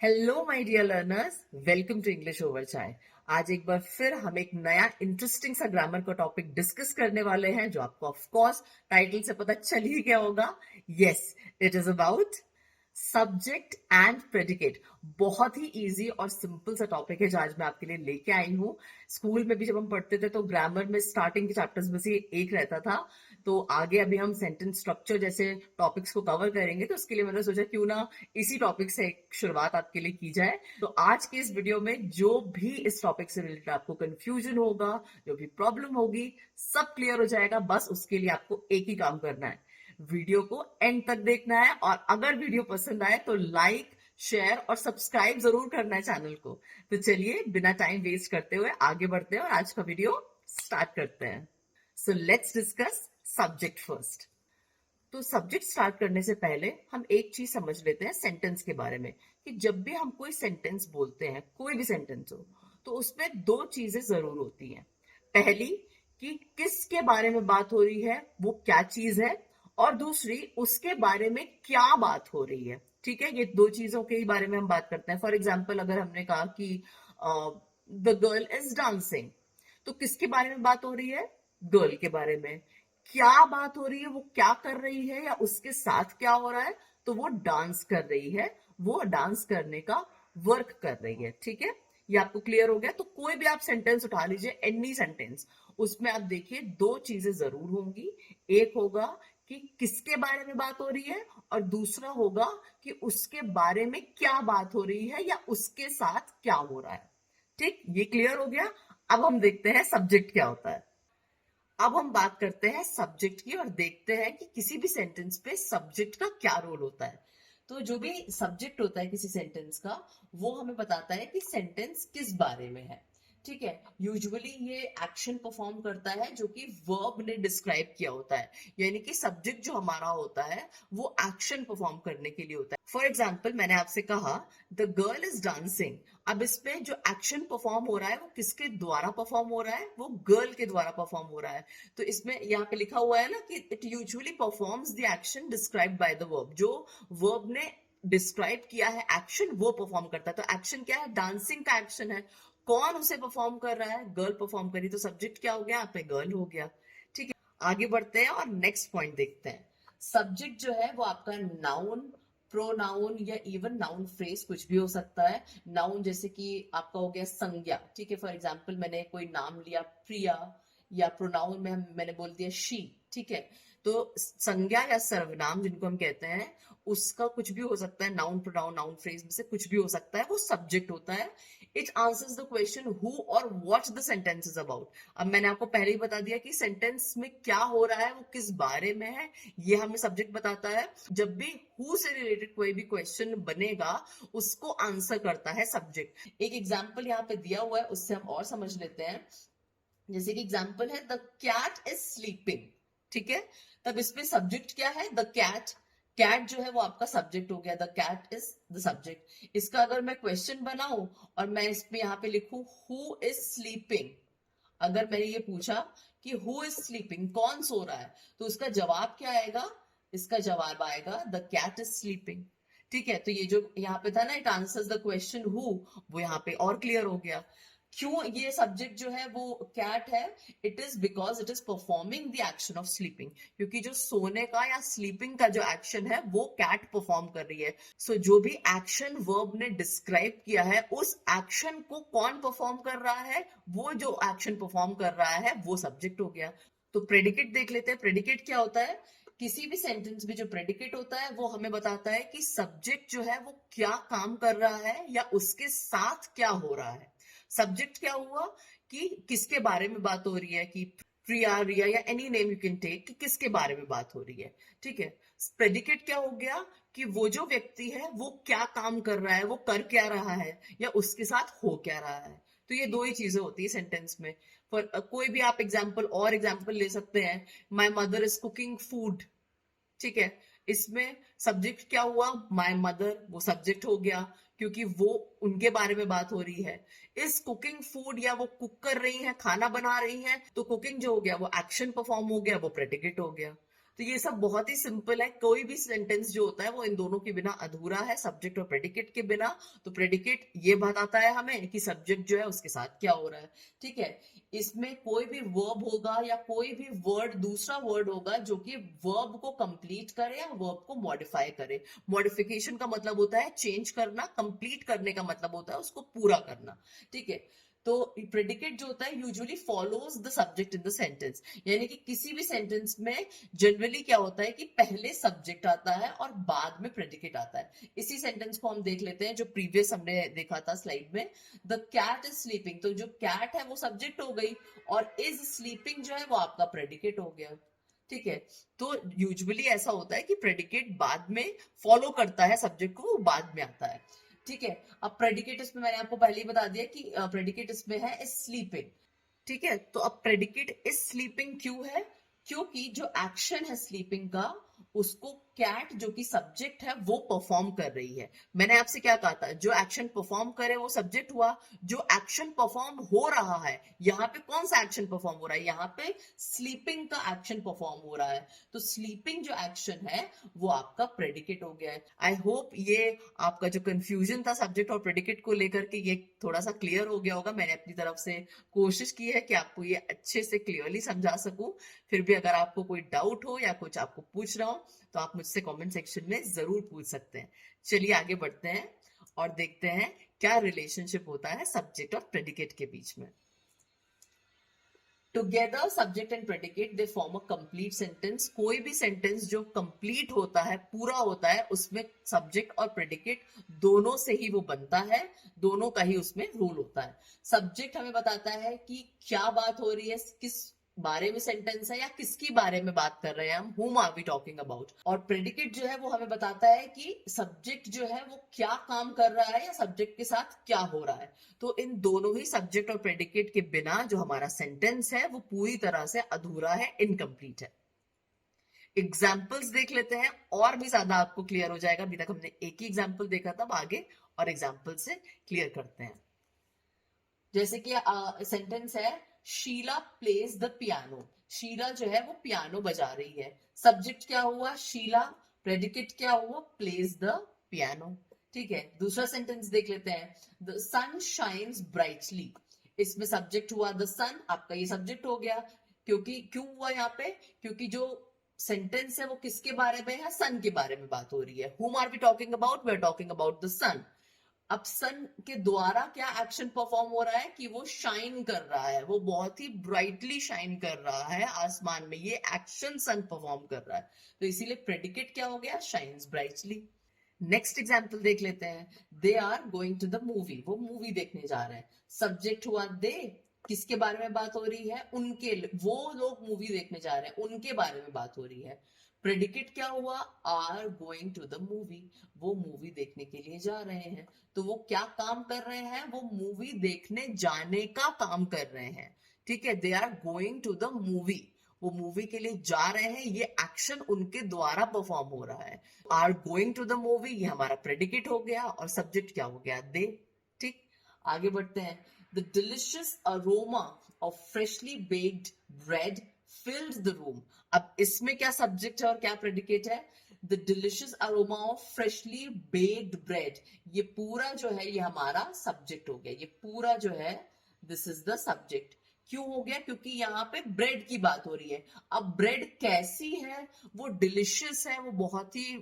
Hello my dear learners, welcome to English over chai. आज एक बार फिर हम एक नया इंटरेस्टिंग सा ग्रामर का टॉपिक डिस्कस करने वाले हैं, जो आपको ऑफ कोर्स टाइटल से पता चल ही गया होगा। Yes, it is about subject and predicate. बहुत ही इजी और सिंपल सा टॉपिक है जो आज मैं आपके लिए लेके आई हूँ। स्कूल में भी जब हम पढ़ते थे तो ग्रामर में स्टार्टिंग के चैप्टर्स में से एक रहता था। तो आगे अभी हम सेंटेंस स्ट्रक्चर जैसे टॉपिक्स को कवर करेंगे, तो उसके लिए मैंने सोचा क्यों ना इसी टॉपिक से एक शुरुआत आपके लिए की जाए। तो आज की इस वीडियो में जो भी इस टॉपिक से रिलेटेड आपको कंफ्यूजन होगा, जो भी प्रॉब्लम होगी, सब क्लियर हो जाएगा। बस उसके लिए आपको एक ही काम करना है, वीडियो को एंड तक देखना है। और अगर वीडियो पसंद आए तो लाइक, शेयर और सब्सक्राइब जरूर करना है चैनल को। तो चलिए बिना टाइम वेस्ट करते हुए आगे बढ़ते हैं और आज का वीडियो स्टार्ट करते हैं। So let's discuss subject first. तो सब्जेक्ट स्टार्ट करने से पहले हम एक चीज समझ लेते हैं सेंटेंस के बारे में, कि जब भी हम कोई सेंटेंस बोलते हैं, कोई भी सेंटेंस हो, तो उसमें दो चीजें जरूर होती हैं। पहली, कि किसके बारे में बात हो रही है, वो क्या चीज है, और दूसरी, उसके बारे में क्या बात हो रही है। ठीक है, ये दो चीजों के ही बारे में हम बात करते हैं। फॉर एग्जाम्पल, अगर हमने कहा कि द गर्ल इज डांसिंग, तो किसके बारे में बात हो रही है? गर्ल के बारे में। क्या बात हो रही है, वो क्या कर रही है या उसके साथ क्या हो रहा है? तो वो डांस कर रही है, वो डांस करने का वर्क कर रही है। ठीक है, ये आपको क्लियर हो गया। तो कोई भी आप सेंटेंस उठा लीजिए, एनी सेंटेंस, उसमें आप देखिए दो चीजें जरूर होंगी। एक होगा कि किसके बारे में बात हो रही है, और दूसरा होगा कि उसके बारे में क्या बात हो रही है या उसके साथ क्या हो रहा है। ठीक, ये क्लियर हो गया। अब हम देखते हैं सब्जेक्ट क्या होता है। अब हम बात करते हैं सब्जेक्ट की और देखते हैं कि किसी भी सेंटेंस पे सब्जेक्ट का क्या रोल होता है। तो जो भी सब्जेक्ट होता है किसी सेंटेंस का, वो हमें बताता है कि सेंटेंस किस बारे में है। ठीक है, यूजुअली ये एक्शन परफॉर्म करता है जो कि वर्ब ने डिस्क्राइब किया होता है। यानी कि सब्जेक्ट जो हमारा होता है वो एक्शन परफॉर्म करने के लिए होता है। फॉर एग्जाम्पल, मैंने आपसे कहा द गर्ल इज डांसिंग। अब इसमें जो एक्शन परफॉर्म हो रहा है वो किसके द्वारा परफॉर्म हो रहा है? वो गर्ल के द्वारा परफॉर्म हो रहा है। तो इसमें यहाँ पे लिखा हुआ है ना कि it usually performs the action described by the verb. जो वर्ब ने डिस्क्राइब किया है एक्शन, वो परफॉर्म करता है। तो एक्शन क्या है? डांसिंग का एक्शन है। कौन उसे परफॉर्म कर रहा है? गर्ल परफॉर्म करी। तो सब्जेक्ट क्या हो गया? यहाँ पे गर्ल हो गया। ठीक है, आगे बढ़ते हैं और नेक्स्ट पॉइंट देखते हैं। सब्जेक्ट जो है वो आपका नाउन, प्रोनाउन या इवन नाउन फ्रेज कुछ भी हो सकता है। नाउन जैसे कि आपका हो गया संज्ञा। ठीक है, फॉर एग्जाम्पल मैंने कोई नाम लिया प्रिया, या प्रोनाउन में मैंने बोल दिया शी। ठीक है, तो संज्ञा या सर्वनाम जिनको हम कहते हैं, उसका कुछ भी हो सकता है। नाउन, प्रोनाउन, नाउन फ्रेज में से कुछ भी हो सकता है, वो सब्जेक्ट होता है। It answers the question who और what the sentence is about. अब मैंने आपको पहले ही बता दिया कि सेंटेंस में क्या हो रहा है, वो किस बारे में है, ये हमें सब्जेक्ट बताता है। जब भी हु से रिलेटेड कोई भी क्वेश्चन बनेगा, उसको आंसर करता है सब्जेक्ट। एक एग्जाम्पल यहाँ पे दिया हुआ है, उससे हम और समझ लेते हैं। जैसे कि एग्जाम्पल है द कैट इज स्लीपिंग। ठीक है, तब इसमें सब्जेक्ट क्या है? The cat. कैट जो है वो आपका सब्जेक्ट हो गया, the cat is the subject. इसका अगर मैं क्वेश्चन बनाऊं और मैं इसमें यहाँ पे लिखूं हु इज स्लीपिंग, अगर मैंने ये पूछा कि हु इज स्लीपिंग, कौन सो रहा है, तो उसका जवाब क्या आएगा? इसका जवाब आएगा द कैट इज स्लीपिंग। ठीक है, तो ये जो यहाँ पे था ना, it answers the question who, वो यहाँ पे और क्लियर हो गया। क्यों ये सब्जेक्ट जो है वो कैट है? It is because it is performing the action of sleeping. क्योंकि जो सोने का या स्लीपिंग का जो एक्शन है वो कैट परफॉर्म कर रही है। सो जो भी एक्शन वर्ब ने डिस्क्राइब किया है, उस एक्शन को कौन परफॉर्म कर रहा है? वो जो एक्शन परफॉर्म कर रहा है वो सब्जेक्ट हो गया। तो प्रेडिकेट देख लेते हैं। प्रेडिकेट क्या होता है? किसी भी सेंटेंस में जो प्रेडिकेट होता है वो हमें बताता है कि सब्जेक्ट जो है वो क्या काम कर रहा है या उसके साथ क्या हो रहा है। सब्जेक्ट क्या हुआ? कि किसके बारे में बात हो रही है, कि प्रिया, रिया या any name you can take, कि किसके बारे में बात हो रही है। ठीक है, प्रेडिकेट क्या हो गया? कि वो जो व्यक्ति है वो क्या काम कर रहा है, वो कर क्या रहा है, या उसके साथ हो क्या रहा है। तो ये दो ही चीजें होती है सेंटेंस में। पर कोई भी आप एग्जाम्पल ले सकते हैं। My mother is cooking food. ठीक है, इसमें सब्जेक्ट क्या हुआ? माय मदर, वो सब्जेक्ट हो गया क्योंकि वो उनके बारे में बात हो रही है। इस कुकिंग फूड, या वो कुक कर रही है, खाना बना रही है, तो कुकिंग जो हो गया वो एक्शन परफॉर्म हो गया, वो प्रेडिकेट हो गया। तो ये सब बहुत ही सिंपल है, कोई भी सेंटेंस जो होता है वो इन दोनों के बिना अधूरा है, सब्जेक्ट और प्रेडिकेट के बिना। तो प्रेडिकेट ये बताता है हमें कि सब्जेक्ट जो है उसके साथ क्या हो रहा है, ठीक है। इसमें कोई भी वर्ब होगा या कोई भी वर्ड, दूसरा वर्ड होगा जो कि वर्ब को कंप्लीट करे या वर्ब को मॉडिफाई करे। मॉडिफिकेशन का मतलब होता है चेंज करना, कंप्लीट करने का मतलब होता है उसको पूरा करना, ठीक है। तो प्रेडिकेट जो होता है usually follows the subject in the sentence, यानी कि किसी भी सेंटेंस में जनरली क्या होता है कि पहले सब्जेक्ट आता है और बाद में प्रेडिकेट आता है। इसी सेंटेंस को हम देख लेते हैं जो प्रीवियस हमने देखा था स्लाइड में, द कैट इज स्लीपिंग। तो जो कैट है वो सब्जेक्ट हो गई और इज स्लीपिंग जो है वो आपका प्रेडिकेट हो गया, ठीक है। तो यूजुअली ऐसा होता है कि प्रेडिकेट बाद में फॉलो करता है सब्जेक्ट को, वो बाद में आता है, ठीक है। अब प्रेडिकेट इसमें मैंने आपको पहले ही बता दिया कि प्रेडिकेट इसमें है इज स्लीपिंग, ठीक है। तो अब प्रेडिकेट इज स्लीपिंग क्यों है, क्योंकि जो एक्शन है स्लीपिंग का उसको कैट जो कि सब्जेक्ट है वो परफॉर्म कर रही है। मैंने आपसे क्या कहा था, जो एक्शन परफॉर्म करे वो सब्जेक्ट हुआ, जो एक्शन परफॉर्म हो रहा है, यहाँ पे कौन सा एक्शन परफॉर्म हो रहा है, यहाँ पे स्लीपिंग का एक्शन परफॉर्म हो रहा है। तो स्लीपिंग जो एक्शन है वो आपका प्रेडिकेट हो गया है। आई होप ये आपका जो कंफ्यूजन था सब्जेक्ट और प्रेडिकेट को लेकर के ये थोड़ा सा क्लियर हो गया होगा। मैंने अपनी तरफ से कोशिश की है कि आपको ये अच्छे से क्लियरली समझा सकूं। फिर भी अगर आपको कोई डाउट हो या कुछ आपको पूछना हो तो आप मुझसे कमेंट सेक्शन में जरूर पूछ सकते हैं। चलिए आगे बढ़ते हैं और देखते हैं क्या रिलेशनशिप होता है सब्जेक्ट और प्रेडिकेट के बीच में। Together subject and predicate they form a complete sentence. कोई भी सेंटेंस जो कंप्लीट होता है, पूरा होता है, उसमें सब्जेक्ट और प्रेडिकेट दोनों से ही वो बनता है, दोनों का ही उसमें रोल होता है। सब्जेक्ट हमें बताता है कि क्या बात हो रही है, किस बारे में सेंटेंस है या किसकी बारे में बात कर रहे हैं हम, whom are we talking about। और प्रेडिकेट जो है वो हमें बताता है कि सब्जेक्ट जो है वो क्या काम कर रहा है या सब्जेक्ट के साथ क्या हो रहा है। तो इन दोनों ही सब्जेक्ट और प्रेडिकेट के बिना जो हमारा सेंटेंस है वो पूरी तरह से अधूरा है, इनकम्प्लीट है। एग्जाम्पल्स देख लेते हैं और भी ज्यादा आपको क्लियर हो जाएगा। अभी तक हमने एक ही एग्जाम्पल देखा था, आगे और एग्जाम्पल से क्लियर करते हैं। जैसे कि सेंटेंस है Sheela plays the piano. Sheela जो है वो पियानो बजा रही है। सब्जेक्ट क्या हुआ, शीला। प्रेडिकेट क्या हुआ, प्लेज द पियानो, ठीक है। दूसरा सेंटेंस देख लेते हैं, द सन शाइन्स ब्राइटली। इसमें सब्जेक्ट हुआ द सन, आपका ये सब्जेक्ट हो गया। क्योंकि क्यों हुआ यहाँ पे, क्योंकि जो सेंटेंस है वो किसके बारे में है, सन के बारे में बात हो रही है। Whom are we talking about, we are talking about the sun. अब सन के द्वारा क्या एक्शन परफॉर्म हो रहा है कि वो शाइन कर रहा है, वो बहुत ही ब्राइटली शाइन कर रहा है आसमान में, ये एक्शन सन परफॉर्म कर रहा है। तो इसीलिए प्रेडिकेट क्या हो गया, शाइन्स ब्राइटली। नेक्स्ट एग्जाम्पल देख लेते हैं, they are going to the movie. वो मूवी देखने जा रहे हैं। सब्जेक्ट हुआ दे, किसके बारे में बात हो रही है, उनके, वो लोग मूवी देखने जा रहे हैं, उनके बारे में बात हो रही है। प्रेडिकेट क्या हुआ, are going to the movie, वो मूवी देखने के लिए जा रहे हैं। तो वो क्या काम कर रहे हैं, वो मूवी देखने जाने का काम कर रहे हैं, ठीक है। They are going to the movie, वो मूवी के लिए जा रहे हैं, ये एक्शन उनके द्वारा परफॉर्म हो रहा है। Are going to the movie ये हमारा प्रेडिकेट हो गया और सब्जेक्ट क्या हो गया, दे, ठीक। आगे बढ़ते हैं, the delicious aroma of freshly baked bread filled the room. अब इसमें क्या सब्जेक्ट है और क्या प्रेडिकेट है, the delicious aroma of freshly baked bread, ये पूरा जो है ये हमारा सब्जेक्ट हो गया, ये पूरा जो है दिस इज द सब्जेक्ट। क्यों हो गया, क्योंकि यहाँ पे ब्रेड की बात हो रही है। अब ब्रेड कैसी है, वो डिलिशियस है, वो बहुत ही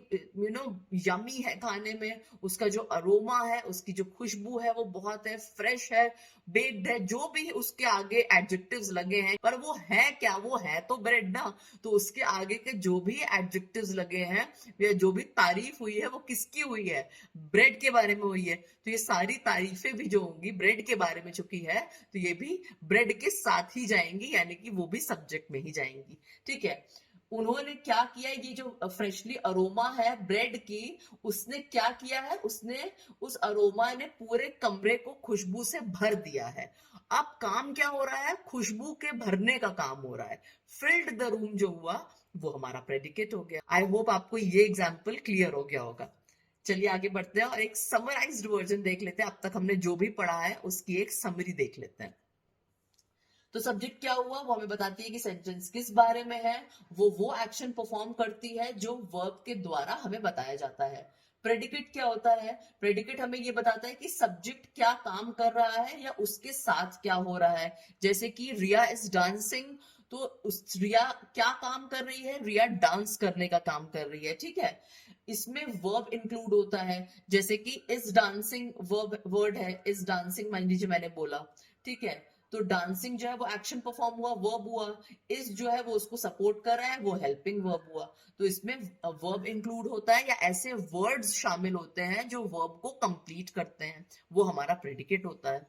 यमी है खाने में, उसका जो अरोमा है, उसकी जो खुशबू है वो बहुत है, फ्रेश है, बेक्ड है, जो भी उसके आगे एडजेक्टिव्स लगे हैं, पर वो है क्या, वो है तो ब्रेड ना। तो उसके आगे के जो भी एडजेक्टिव्स लगे हैं या जो भी तारीफ हुई है वो किसकी हुई है, ब्रेड के बारे में हुई है। तो ये सारी तारीफें भी जो होंगी ब्रेड के बारे में चुकी है, तो ये भी ब्रेड के साथ ही जाएंगी, यानी कि वो भी सब्जेक्ट में ही जाएंगी, ठीक है। उन्होंने क्या किया, ये जो फ्रेशली अरोमा है ब्रेड की, उसने क्या किया है, उसने उस अरोमा ने पूरे कमरे को खुशबू से भर दिया है। अब काम क्या हो रहा है, खुशबू के भरने का काम हो रहा है। फिल्ड द रूम जो हुआ वो हमारा प्रेडिकेट हो गया। आई होप आपको ये एग्जाम्पल क्लियर हो गया होगा। चलिए आगे बढ़ते हैं और एक समराइज्ड वर्जन देख लेते हैं। अब तक हमने जो भी पढ़ा है उसकी एक समरी देख लेते हैं। तो सब्जेक्ट क्या हुआ, वो हमें बताती है कि सेंटेंस किस बारे में है, वो एक्शन परफॉर्म करती है जो वर्ब के द्वारा हमें बताया जाता है। प्रेडिकेट क्या होता है, प्रेडिकेट हमें ये बताता है कि सब्जेक्ट क्या काम कर रहा है या उसके साथ क्या हो रहा है। जैसे कि रिया इज डांसिंग, तो उस रिया क्या काम कर रही है, रिया डांस करने का काम कर रही है, ठीक है। इसमें वर्ब इंक्लूड होता है, जैसे कि इज डांसिंग वर्ब वर्ड है, इज डांसिंग मान लीजिए मैंने बोला, ठीक है। तो डांसिंग जो है वो एक्शन परफॉर्म हुआ, वर्ब हुआ। इज जो है वो उसको सपोर्ट कर रहा है, वो हेल्पिंग वर्ब हुआ। तो इसमें वर्ब इंक्लूड होता है या ऐसे वर्ड्स शामिल होते हैं जो वर्ब को कंप्लीट करते हैं, वो हमारा प्रेडिकेट होता है।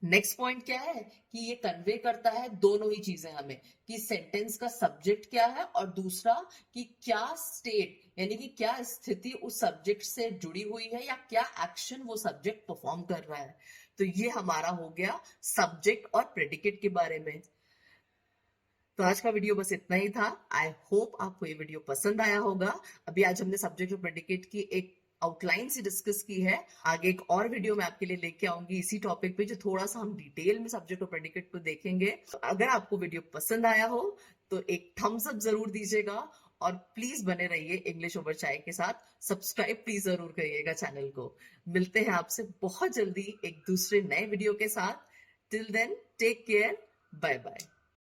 नेक्स्ट पॉइंट क्या है कि ये कन्वे करता है दोनों ही चीजें हमें, कि सेंटेंस का सब्जेक्ट क्या है और दूसरा कि क्या स्टेट यानी कि क्या स्थिति उस सब्जेक्ट से जुड़ी हुई है या क्या एक्शन वो सब्जेक्ट परफॉर्म कर रहा है। तो ये हमारा हो गया सब्जेक्ट और प्रेडिकेट के बारे में। तो आज का वीडियो बस इतना ही था। आई होप आपको ये वीडियो पसंद आया होगा। अभी आज हमने सब्जेक्ट और प्रेडिकेट की एक आउटलाइन से डिस्कस की है। आगे एक और वीडियो मैं आपके लिए लेके आऊंगी इसी टॉपिक पे, जो थोड़ा सा हम डिटेल में सब्जेक्ट और प्रेडिकेट को देखेंगे। तो अगर आपको वीडियो पसंद आया हो तो एक थम्स अप जरूर दीजिएगा और प्लीज बने रहिए इंग्लिश ओवर चाय के साथ। सब्सक्राइब प्लीज जरूर करिएगा चैनल को। मिलते हैं आपसे बहुत जल्दी एक दूसरे नए वीडियो के साथ। Till then take care, bye bye.